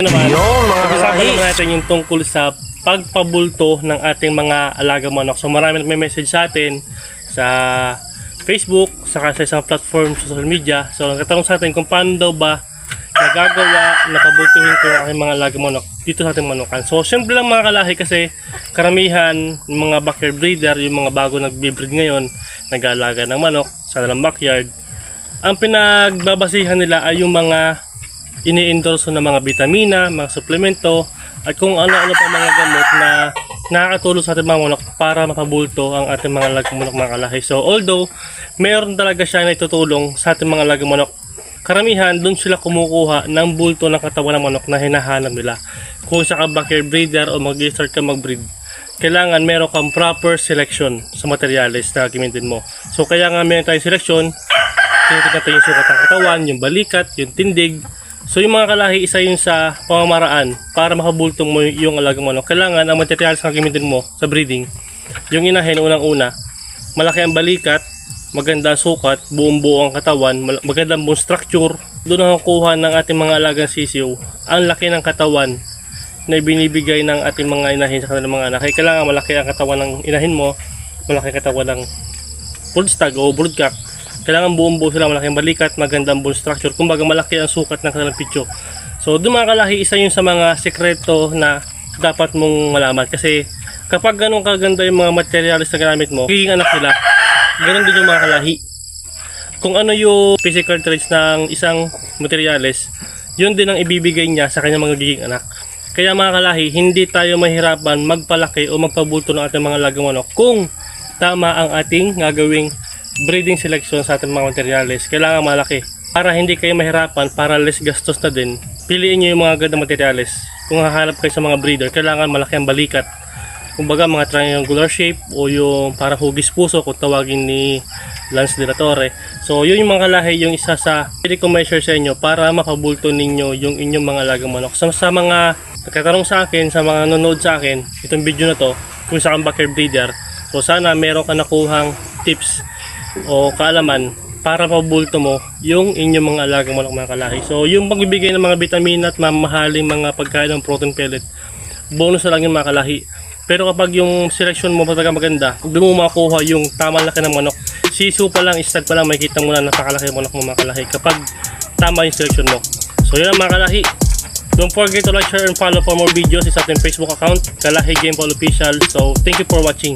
Naman, mga pag-usapan kalahi. naman natin yung tungkol sa pagpabulto ng ating mga alagang manok. So marami nagme-message sa atin sa Facebook, saka sa isang platform sa social media. So nagtatanong sa atin kung paano daw ba nagagawa na pabultuhin ko ang aking mga alagang manok dito sa ating manukan. So simple lang mga kalahi, kasi karamihan ng mga backyard breeder, yung mga bago nagbe-breed ngayon, nag-aalaga ng manok sa dalang backyard, ang pinagbabasihan nila ay yung mga ini-endorse ng mga vitamina, mga suplemento, at kung ano-ano pa mga gamot na nakakatulong sa ating mga manok para mapabulto ang ating mga alagang manok, mga kalahi. So although mayroon talaga siya na itutulong sa ating mga alagang manok, karamihan doon sila kumukuha ng bulto ng katawan ng manok na hinahanap nila. Kung isa ka backyard breeder o mag-start ka mag-breed, kailangan meron kang proper selection sa materyales na gamitin mo. So kaya nga meron tayong selection, tinitignan natin yung sukat ng katawan, yung balikat, yung tindig. So yung mga kalahi, isa yun sa pamamaraan para makabultong mo yung alagang manok. Kailangan ang materials na gamitin mo sa breeding, yung inahin unang-una, malaki ang balikat, maganda ang sukat, buong-buo ang katawan, magandang bone structure. Doon nakukuha ng ating mga alagang sisiw ang laki ng katawan na binibigay ng ating mga inahin sa kanilang mga anak. Kaya kailangan malaki ang katawan ng inahin mo, malaki ang katawan ng broodstag o broodcock. Kailangan buong-buo sila, malaking balikat, magandang bone structure, kumbaga malaki ang sukat ng kanilang pityo. So doon mga kalahi, isa yun sa mga sekreto na dapat mong malaman, kasi kapag ganun kaganda yung mga materials na gamit mo, magiging anak nila, ganun din yung mga kalahi. Kung ano yung physical traits ng isang materials, yun din ang ibibigay niya sa kanyang mga giging anak. Kaya mga kalahi, hindi tayo mahirapan magpalaki o magpabulto ng ating mga alagang manok kung tama ang ating gagawing breeding selection sa ating mga materyales. Kailangan malaki para hindi kayo mahirapan, para less gastos na din. Piliin nyo yung mga gandang materyales. Kung hahanap kayo sa mga breeder, kailangan malaki ang balikat, kumbaga mga triangular shape o yung parang hugis puso kung tawagin ni Lance de la Torre. So yun yung mga kalahi, yung isa sa pwede ko measure sa inyo para makabulto ninyo yung inyong mga alagang manok. Sa mga nagkatanong sa akin, sa mga nanonood sa akin itong video na to, kung sa kang backyard breeder, so sana meron ka nakuhang tips o kaalaman para pabulto mo yung inyong mga alagang manok, mga kalahi. So yung pagbibigay ng mga vitamina at mamahaling mga pagkain ng protein pellet, bonus na lang yung mga kalahi. Pero kapag yung selection mo talaga maganda, doon mo makuha yung tamang laki ng manok. Sisu pa lang, stag pa lang, makikita mo na napakalaki ng manok mo, mga kalahi, kapag tama yung selection mo. So yun ang mga kalahi. Don't forget to like, share, and follow for more videos sa ating Facebook account, Kalahi Game Ball Official. So thank you for watching.